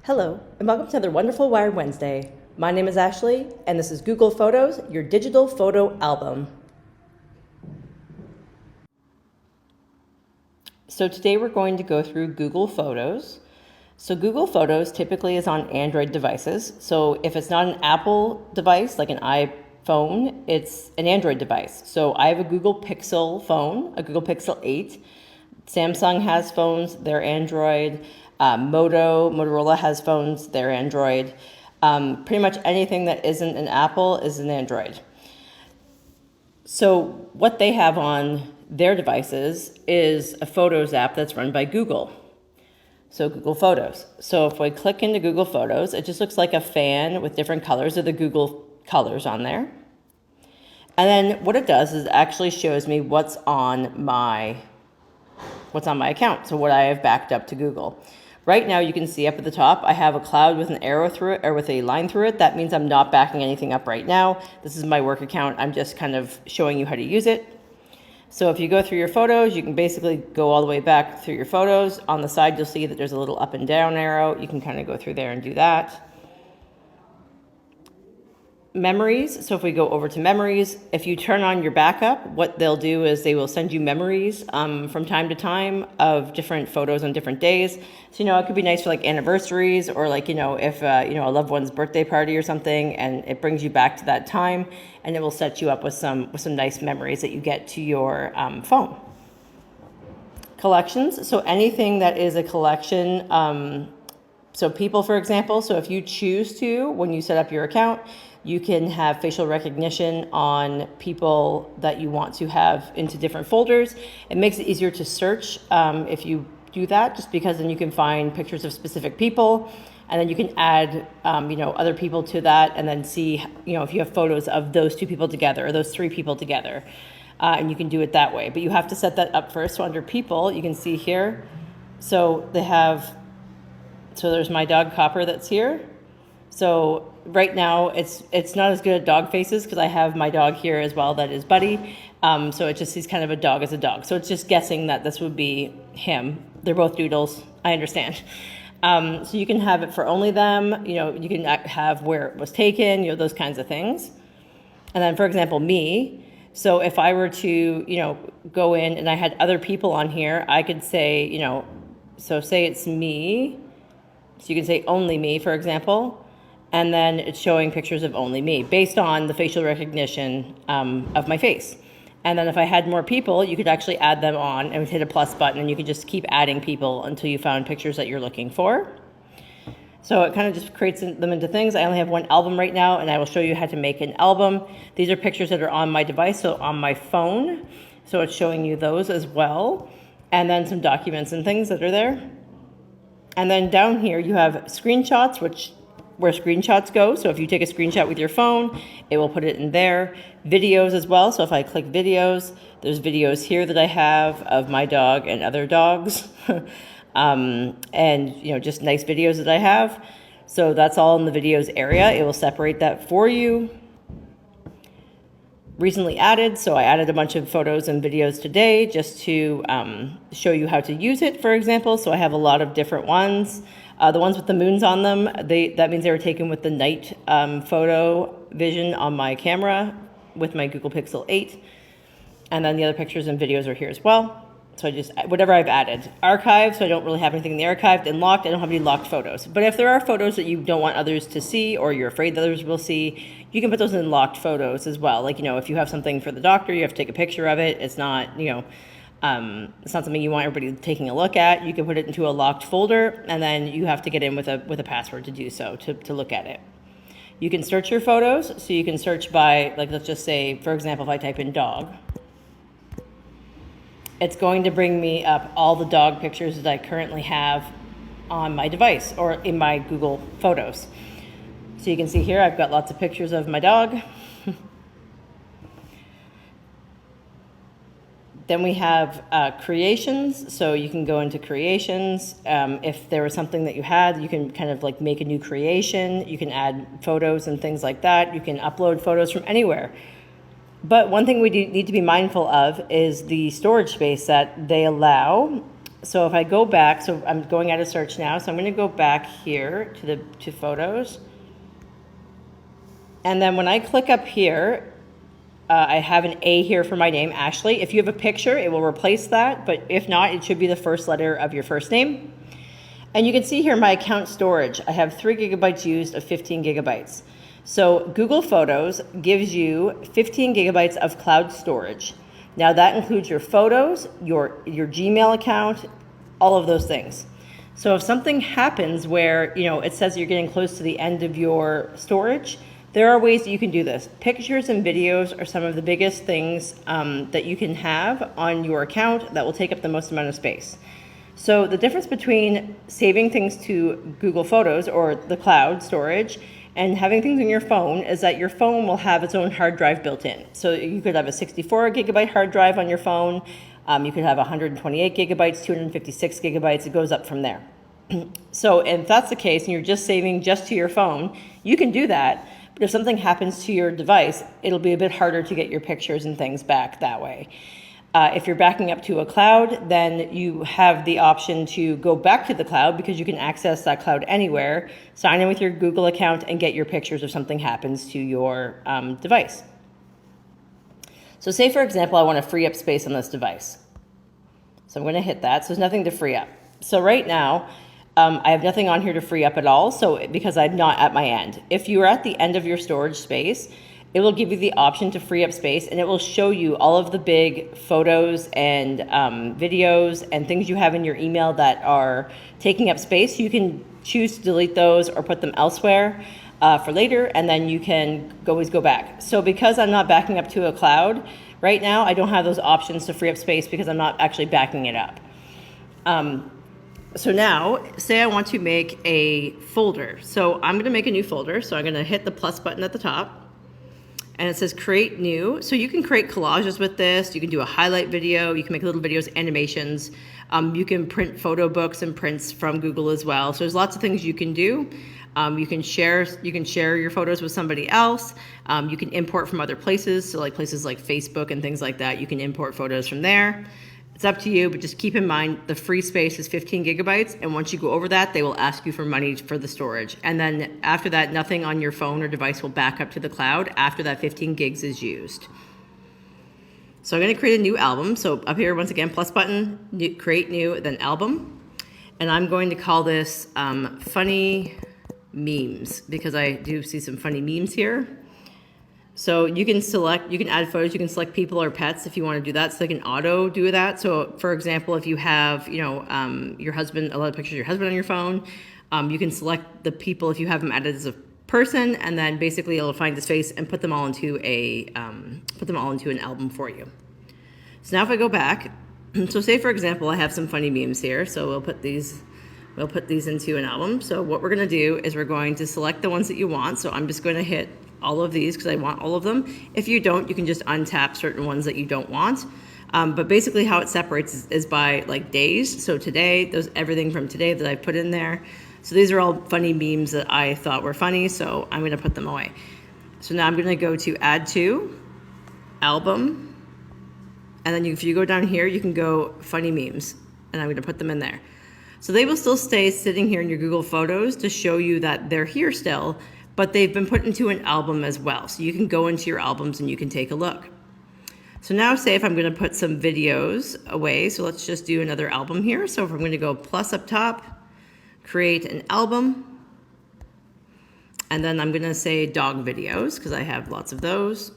Hello, and welcome to another wonderful Wired Wednesday. My name is Ashley, and this is Google Photos, your digital photo album. So today we're going to go through Google Photos. So Google Photos typically is on Android devices. So if it's not an Apple device, like an iPhone, it's an Android device. So I have a Google Pixel phone, a Google Pixel 8. Samsung has phones, they're Android. Motorola has phones, they're Android. Pretty much anything that isn't an Apple is an Android. So what they have on their devices is a Photos app that's run by Google. So Google Photos. So if I click into Google Photos, it just looks like a fan with different colors of the Google colors on there. And then what it does is it actually shows me what's on my account, so what I have backed up to Google. Right now you can see up at the top I have a cloud with an arrow through it, or with a line through it. That means I'm not backing anything up right now. This is my work account. I'm just kind of showing you how to use it. So if you go through your photos, you can basically go all the way back through your photos. On the side you'll see that there's a little up and down arrow. You can kind of go through there and do that. Memories. So if we go over to memories, if you turn on your backup, what they'll do is they will send you memories from time to time of different photos on different days. So, it could be nice for like anniversaries, or like, if, a loved one's birthday party or something, and it brings you back to that time, and it will set you up with some nice memories that you get to your phone. Collections. So anything that is a collection, so people, for example, so if you choose to, when you set up your account, you can have facial recognition on people that you want to have into different folders. It makes it easier to search if you do that, just because then you can find pictures of specific people, and then you can add, other people to that, and then see, if you have photos of those two people together or those three people together, and you can do it that way. But you have to set that up first. So under people, you can see here, so there's my dog Copper that's here. So right now it's not as good at dog faces because I have my dog here as well that is Buddy. So he's kind of a dog as a dog. So it's just guessing that this would be him. They're both doodles. I understand. So you can have it for only them. You can have where it was taken, those kinds of things. And then, for example, me. So if I were to, go in and I had other people on here, I could say, so say it's me. So you can say only me, for example. And then it's showing pictures of only me based on the facial recognition of my face. And then if I had more people, you could actually add them on and hit a plus button, and you could just keep adding people until you found pictures that you're looking for. So it kind of just creates them into things. I only have one album right now, and I will show you how to make an album. These are pictures that are on my device, so on my phone. So it's showing you those as well. And then some documents and things that are there. And then down here you have screenshots, where screenshots go. So if you take a screenshot with your phone, it will put it in there. Videos as well. So if I click videos, there's videos here that I have of my dog and other dogs. And just nice videos that I have. So that's all in the videos area. It will separate that for you. Recently added, so I added a bunch of photos and videos today just to show you how to use it, for example. So I have a lot of different ones. The ones with the moons on them, that means they were taken with the night photo vision on my camera with my Google Pixel 8. And then the other pictures and videos are here as well. So whatever I've added. Archive, so I don't really have anything in the archived. And locked, I don't have any locked photos. But if there are photos that you don't want others to see, or you're afraid that others will see, you can put those in locked photos as well. Like, if you have something for the doctor, you have to take a picture of it. It's not, it's not something you want everybody taking a look at. You can put it into a locked folder, and then you have to get in with a password to do so, to look at it. You can search your photos, so you can search by, like, let's just say, for example, if I type in dog, it's going to bring me up all the dog pictures that I currently have on my device or in my Google Photos. So you can see here, I've got lots of pictures of my dog. Then we have creations. So you can go into creations. If there was something that you had, you can kind of like make a new creation. You can add photos and things like that. You can upload photos from anywhere. But one thing we need to be mindful of is the storage space that they allow So if I go back, so I'm going out of search now, so I'm going to go back here to photos. And then when I click up here, I have an A here for my name, Ashley. If you have a picture, it will replace that, but if not, it should be the first letter of your first name. And you can see here my account storage. I have 3 gigabytes used of 15 gigabytes. So Google Photos gives you 15 gigabytes of cloud storage. Now that includes your photos, your Gmail account, all of those things. So if something happens where, it says you're getting close to the end of your storage, there are ways that you can do this. Pictures and videos are some of the biggest things that you can have on your account that will take up the most amount of space. So the difference between saving things to Google Photos or the cloud storage and having things on your phone is that your phone will have its own hard drive built in. So you could have a 64 gigabyte hard drive on your phone. You could have 128 gigabytes, 256 gigabytes. It goes up from there. So if that's the case and you're just saving just to your phone, you can do that. But if something happens to your device, it'll be a bit harder to get your pictures and things back that way. If you're backing up to a cloud, then you have the option to go back to the cloud because you can access that cloud anywhere, sign in with your Google account, and get your pictures if something happens to your device. So say, for example, I want to free up space on this device. So I'm going to hit that. So there's nothing to free up. So right now, I have nothing on here to free up at all, because I'm not at my end. If you're at the end of your storage space, it will give you the option to free up space, and it will show you all of the big photos and videos and things you have in your email that are taking up space. You can choose to delete those or put them elsewhere for later, and then you can always go back. So because I'm not backing up to a cloud, right now I don't have those options to free up space because I'm not actually backing it up. So now, say I want to make a folder. So I'm going to make a new folder. So I'm going to hit the plus button at the top. And it says create new. So you can create collages with this. You can do a highlight video. You can make little videos, animations. You can print photo books and prints from Google as well. So there's lots of things you can do. You can share your photos with somebody else. You can import from other places. So like places like Facebook and things like that. You can import photos from there. It's up to you, but just keep in mind the free space is 15 gigabytes, and once you go over that, they will ask you for money for the storage. And then after that, nothing on your phone or device will back up to the cloud after that 15 gigs is used. So I'm going to create a new album. So up here, once again, plus button, create new, then album. And I'm going to call this funny memes, because I do see some funny memes here. So you can add photos, you can select people or pets if you want to do that, so they can auto do that. So for example, if you have, your husband, a lot of pictures of your husband on your phone, you can select the people if you have them added as a person, and then basically it'll find his face and put them all into an album for you. So now if I go back, so say for example, I have some funny memes here. So we'll put these into an album. So what we're going to do is we're going to select the ones that you want. So I'm just going to hit all of these because I want all of them. If you don't, you can just untap certain ones that you don't want. But basically how it separates is by like days. So today, everything from today that I put in there. So these are all funny memes that I thought were funny, so I'm going to put them away. So now I'm going to go to add to, album, and then if you go down here, you can go funny memes, and I'm going to put them in there. So they will still stay sitting here in your Google Photos to show you that they're here still, but they've been put into an album as well. So you can go into your albums and you can take a look. So now say if I'm going to put some videos away, so let's just do another album here. So if I'm going to go plus up top, create an album, and then I'm going to say dog videos because I have lots of those.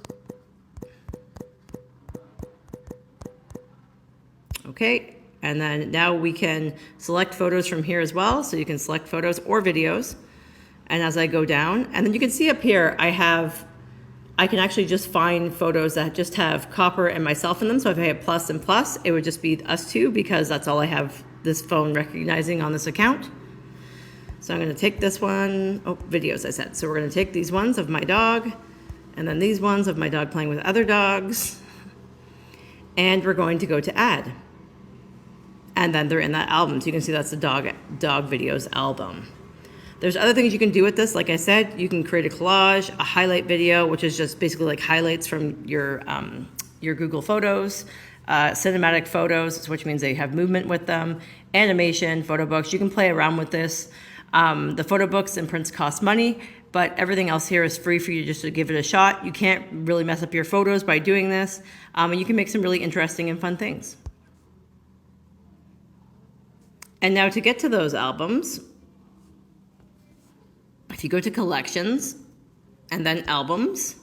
Okay, and then now we can select photos from here as well. So you can select photos or videos. And as I go down, and then you can see up here, I can actually just find photos that just have Copper and myself in them. So if I hit plus and plus, it would just be us two because that's all I have this phone recognizing on this account. So I'm going to take this one, videos I said. So we're going to take these ones of my dog, and then these ones of my dog playing with other dogs. And we're going to go to add. And then they're in that album. So you can see that's the dog videos album. There's other things you can do with this. Like I said, you can create a collage, a highlight video, which is just basically like highlights from your Google Photos. cinematic photos, which means they have movement with them, animation, photo books. You can play around with this. The photo books and prints cost money, but everything else here is free for you just to give it a shot. You can't really mess up your photos by doing this, and you can make some really interesting and fun things. And now to get to those albums, if you go to collections and then albums,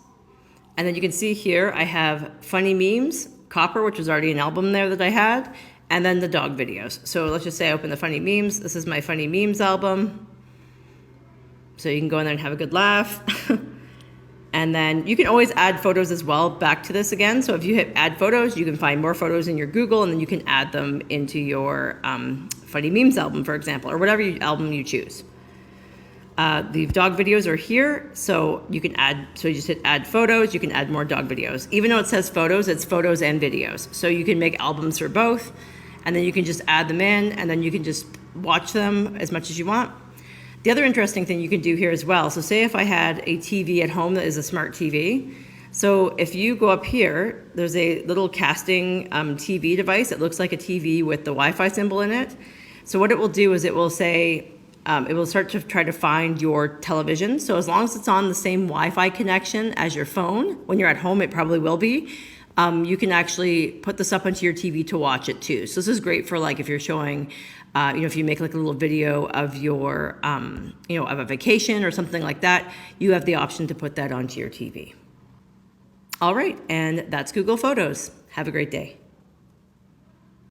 and then you can see here I have funny memes, Copper, which was already an album there that I had, and then the dog videos. So let's just say I open the funny memes. This is my funny memes album. So you can go in there and have a good laugh. And then you can always add photos as well back to this again. So if you hit add photos, you can find more photos in your Google, and then you can add them into your funny memes album, for example, or whatever album you choose. The dog videos are here, so you can add, so you just hit add photos, you can add more dog videos. Even though it says photos, it's photos and videos. So you can make albums for both, and then you can just add them in, and then you can just watch them as much as you want. The other interesting thing you can do here as well, so say if I had a TV at home that is a smart TV, so if you go up here, there's a little casting TV device. It looks like a TV with the Wi-Fi symbol in it. So what it will do is it will say, it will start to try to find your television. So as long as it's on the same Wi-Fi connection as your phone, when you're at home, it probably will be. You can actually put this up onto your TV to watch it too. So this is great for like if you're showing, if you make like a little video of your, of a vacation or something like that, you have the option to put that onto your TV. All right, and that's Google Photos. Have a great day.